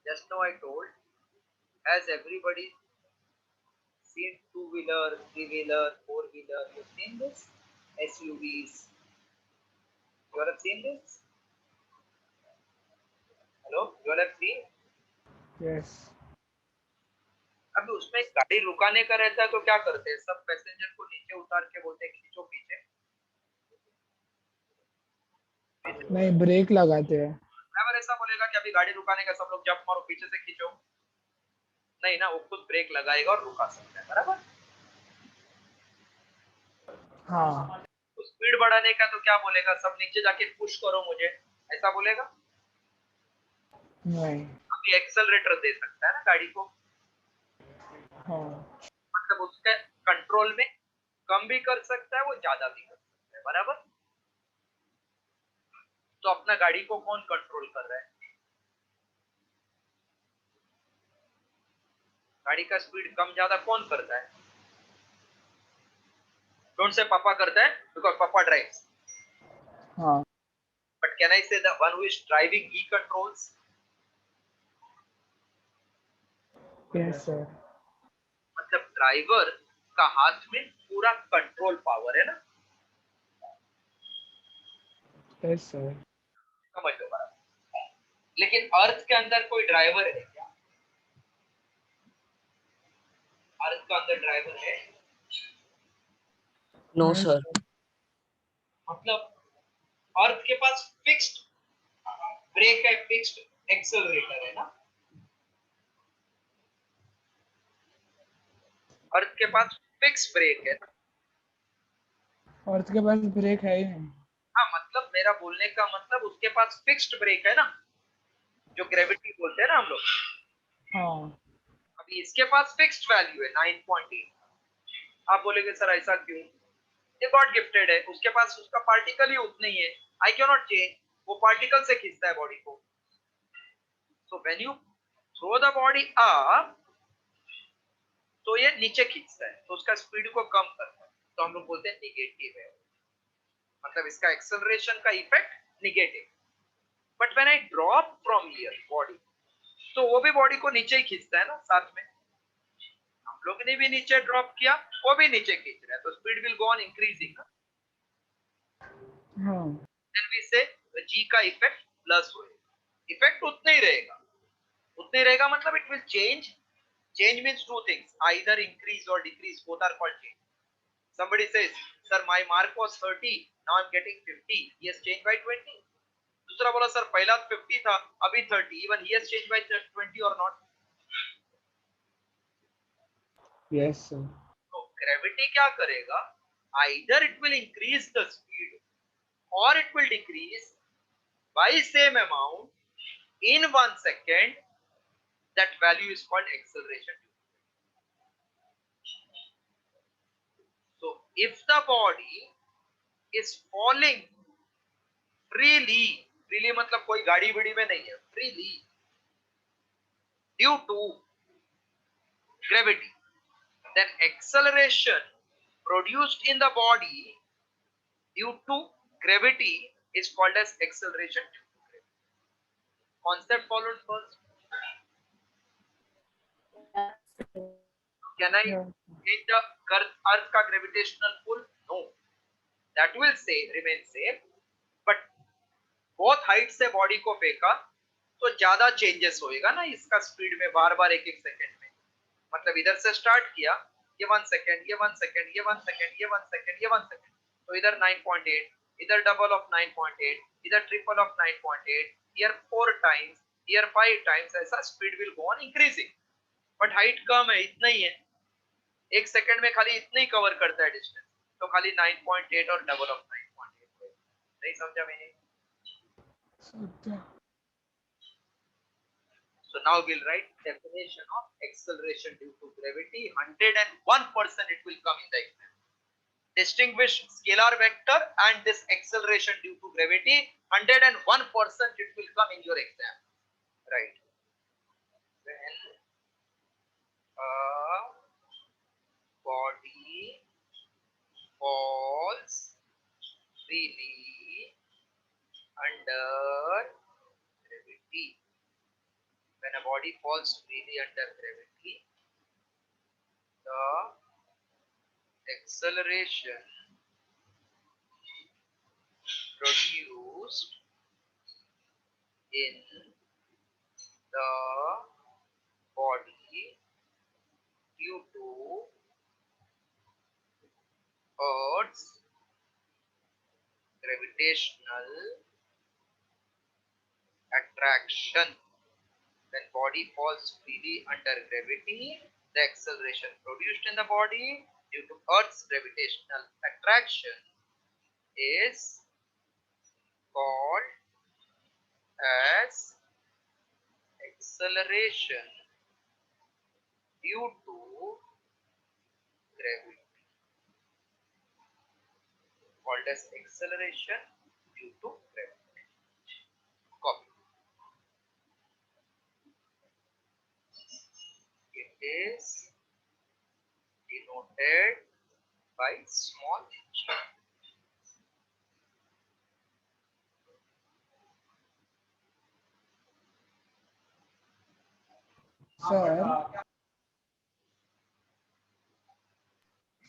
Just now I told, has everybody seen two-wheeler, three-wheeler, four-wheeler? You've seen this? SUVs. You all have seen this? Hello? You all have seen? Yes. अब उसमें गाड़ी रुकाने का रहता है तो क्या करते हैं? सब पैसेंजर को नीचे उतार के बोलते हैं खींचो पीछे। नहीं, ब्रेक लगाते हैं। ड्राइवर ऐसा बोलेगा कि अभी गाड़ी रुकाने का, सब लोग जंप मारो पीछे से खींचो। नहीं ना, वो खुद ब्रेक लगाएगा और रुका सकता है, बराबर? हाँ। तो स्पीड बढ़ाने का तो क्या बोलेगा? सब नीचे जाके पुश करो मुझे, ऐसा बोलेगा? नहीं। अभी एक्सेलरेटर दे सकता है ना गाड़ी को, हाँ। मतलब उसके कंट्रोल में कम भी कर सकता है, वो ज्यादा भी कर सकता है, बराबर? तो अपना गाड़ी को कौन कंट्रोल कर रहा है? गाड़ी का स्पीड कम ज्यादा कौन करता है? डोंट से पापा करता है, बिकॉज पापा ड्राइव्स। हाँ। बट कैन आई से the one who is driving he controls? Yes sir. मतलब ड्राइवर का हाथ में पूरा कंट्रोल पावर है ना, यस सर। समझ लो बराबर। लेकिन अर्थ के अंदर कोई ड्राइवर है क्या? अर्थ के अंदर ड्राइवर है? नो नहीं सर। सर। मतलब अर्थ के पास फिक्स्ड ब्रेक है, फिक्स्ड एक्सेलरेटर है ना। अर्थ के पास फिक्स ब्रेक है ना। अर्थ के पास ब्रेक है ही नहीं। हाँ, मतलब मेरा बोलने का मतलब उसके पास फिक्स्ड ब्रेक है ना, जो ग्रेविटी बोलते हैं ना हम लोग। हाँ। अभी इसके पास फिक्स्ड वैल्यू है 9.8। आप बोलेंगे सर ऐसा क्यों? ये गॉड गिफ्टेड है, उसके पास उसका पार्टिकल ही उतना ही है। आई कैन नॉट चेंज, वो पार्टिकल से खींचता है बॉडी को। So when you throw the body up, तो ये नीचे खींचता है, तो उसका स्पीड को कम करता है, तो हम लोग बोलते हैं निगेटिव है, मतलब इसका एक्सेलरेशन का effect negative. But when I drop from here body, तो वो भी बॉडी को नीचे ही खींचता है ना साथ में। हम लोग ने भी नीचे ड्रॉप किया, वो भी नीचे खींच रहा है, तो speed will go on increasing. हाँ। देन वी से जी का इफेक्ट प्लस होएगा। इफेक्ट उतना ही रहेगा, उतना ही रहेगा, मतलब it will change. Change means two things, either increase or decrease, both are called change. Somebody says, sir, my mark was 30, now I'm getting 50. He has changed by 20. दूसरा बोला, sir पहला 50 था, अभी 30. Even he has changed by 20 or not? Yes sir. तो gravity क्या करेगा? Either it will increase the speed or it will decrease by same amount in 1 second. That value is called acceleration. So if the body is falling freely मतलब कोई गाड़ी बिड़ी में नहीं है, freely due to gravity, then acceleration produced in the body due to gravity is called as acceleration due to gravity. Concept followed first. Can I change the earth का gravitational pull? No, that will say remain same, but बहुत height से body को फेंका तो ज्यादा changes होएगा ना इसका स्पीड में, बार बार एक एक सेकंड में। मतलब इधर से स्टार्ट किया, ये 1 सेकंड, ये 1 सेकंड, ये 1 सेकंड, ये 1 सेकंड, ये 1 सेकंड, तो इधर 9.8, इधर डबल ऑफ 9.8, इधर triple of 9.8, here 4 times, here 5 times, ऐसा speed will go on increasing. But height कम है, इतना ही है, एक सेकंड में खाली इतना ही कवर करता है डिस्टेंस, तो खाली 9.8 और डबल ऑफ 9.8। नहीं समझा मैंने? So now we'll write definition of acceleration due to gravity. 101% it will come in the exam. Distinguish scalar vector and this acceleration due to gravity. 101% it will come in your exam. Right. When a body falls freely under gravity, when a body falls freely under gravity, the acceleration produced in the body due to Earth's gravitational attraction. When body falls freely under gravity, the acceleration produced in the body due to Earth's gravitational attraction is called as acceleration due to gravity. Called as acceleration due to gravity. Copy. It is denoted by small g.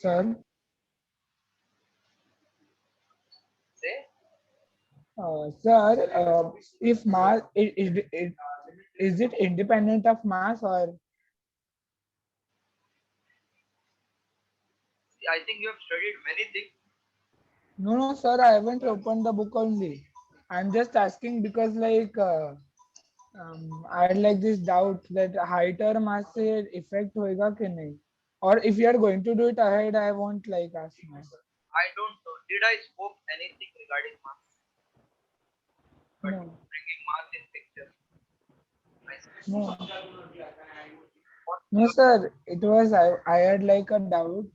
Sir, Say, sir, if mass is it independent of mass or I think you have studied many things. no, sir, I haven't opened the book only. I'm just asking because I had like this doubt that height or mass से effect होएगा कि नहीं? Or if you are going to do it ahead, I won't like ask now. I don't know. Did I spoke anything regarding mass? But No, bringing mass in picture. I no, what no, sir. It was I had like a doubt.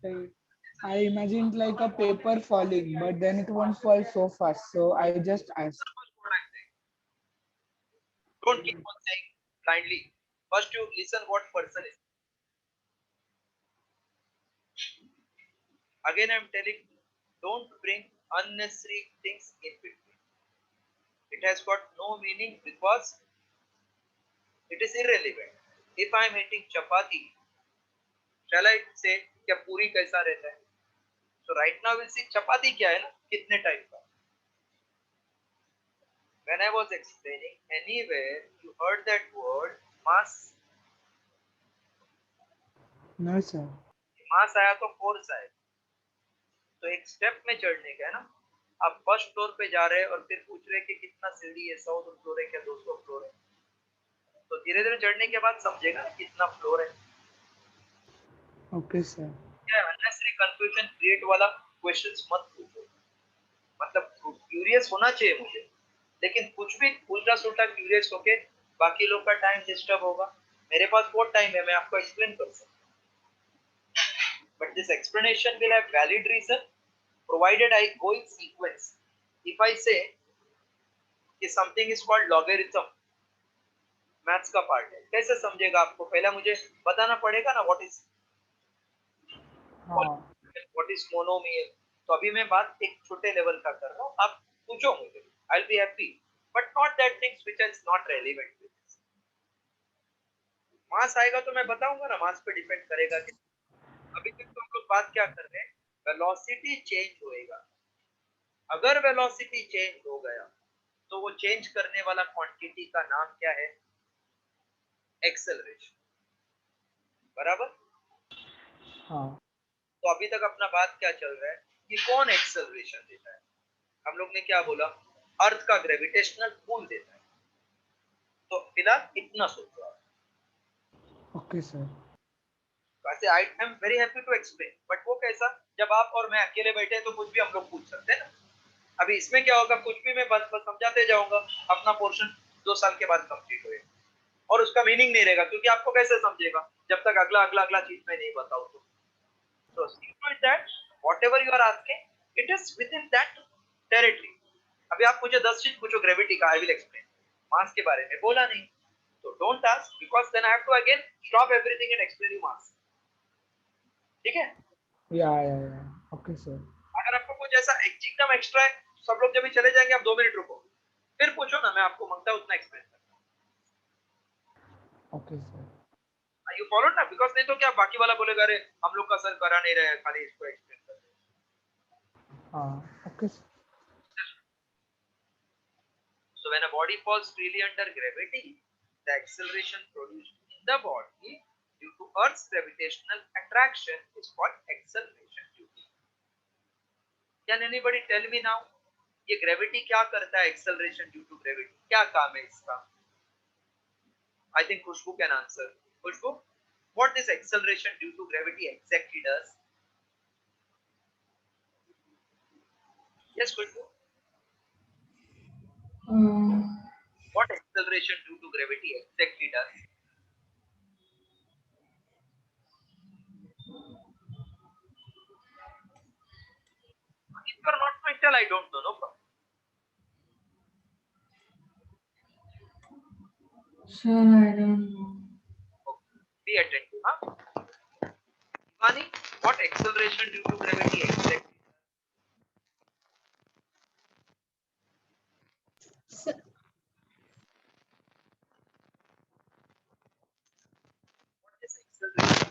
I imagined like a paper falling, but then it won't fall so fast. So I just asked. what I'm saying. Don't keep on saying blindly. First you listen what person is. Again I'm telling you, don't bring unnecessary things in between. It has got no meaning because it is irrelevant. If I am eating chapati, shall I say क्या पूरी कैसा रहता है? So right now we'll see chapati क्या है ना, कितने type का. When I was explaining, anywhere you heard that word mass, No, sir. मास आया तो फोर्स आया. तो एक स्टेप में चढ़ने का है ना. आप फर्स्ट फ्लोर पे जा रहे हैं और फिर पूछ रहे हैं कि कितना सीढ़ी है, 100 फ्लोर है क्या 200 फ्लोर है. तो धीरे धीरे चढ़ने के बाद समझेगा ना कितना फ्लोर है. Okay, sir. क्या अननेसेसरी कंफ्यूजन क्रिएट वाला क्वेश्चंस मत पूछो. मतलब क्यूरियस होना चाहिए मुझे, लेकिन कुछ भी उल्टा सुल्टा क्यूरियस होके बाकी लोग का टाइम डिस्टर्ब होगा. मेरे पास बहुत टाइम है, मैं आपको एक्सप्लेन कर सकता हूं. But this explanation will have valid reason provided I go in sequence. If I say कि something is called logarithm, maths का पार्ट है, कैसे समझेगा आपको? पहला मुझे बताना पड़ेगा ना what is monomial. तो अभी मैं बात एक छोटे लेवल का कर रहा हूँ, आप पूछो मुझे, I'll be happy, but not that things which is not relevant to this. मास आएगा तो मैं बताऊंगा ना, मास पे डिपेंड करेगा कि. अभी तक तो हम लोग बात क्या कर रहे हैं, वेलोसिटी चेंज होएगा. अगर वेलोसिटी चेंज हो गया तो वो चेंज करने वाला क्वांटिटी का नाम क्या है? एक्सेलरेशन. बराबर. हाँ. तो अभी तक अपना बात क्या चल रहा है कि कौन एक्सेलरेशन देता है? हम लोग ने क्या बोला? अर्थ का ग्रेविटेशनल पुल देता है. तो फिलहाल इतना सोचो आप. Okay, sir. वैसे I am very happy to explain, but वो कैसा, जब आप और मैं अकेले बैठे हैं तो कुछ भी हम लोग पूछ सकते हैं ना. अभी इसमें क्या होगा, कुछ भी मैं बस समझाते जाऊंगा, अपना पोर्शन 2 साल के बाद कंप्लीट होएगा और उसका मीनिंग नहीं रहेगा, क्योंकि आपको कैसे समझेगा जब तक अगला अगला अगला चीज मैं नहीं बताऊं तो. So simple that whatever you are asking, it is within that territory. अभी आप मुझे 10 चीज पूछो ग्रेविटी का, I will explain. मास के बारे में बोला नहीं, तो don't ask because then I have to again stop everything and explain you mass. ठीक है? Yeah. Okay, sir. अगर आपको कुछ ऐसा एकदम एक्स्ट्रा है, सब लोग जब भी चले जाएंगे, आप 2 मिनट रुको, फिर पूछो ना, मैं आपको मांगता हूं उतना एक्सप्लेन करता हूं. Okay, sir. यू फॉलो ना, बिकॉज नहीं तो क्या बाकी वाला बोलेगा अरे हम लोग का सर करा नहीं रहे, खाली इसको एक्सप्लेन कर रहे Okay, sir. हैं. So when a body falls freely under gravity, the acceleration produced in the body due to Earth's gravitational attraction is called acceleration due to. Can anybody tell me now? ये gravity क्या करता है? Acceleration due to gravity क्या काम है इसका? I think Khushbu can answer. Khushbu, what this acceleration due to gravity exactly does? Yes, Khushbu. Um, What acceleration due to gravity exactly does? If you are not going to tell, I don't know. No problem. sure, I don't know. Okay. Be attentive, huh? Ivani, what acceleration due to gravity exactly? So, What is acceleration?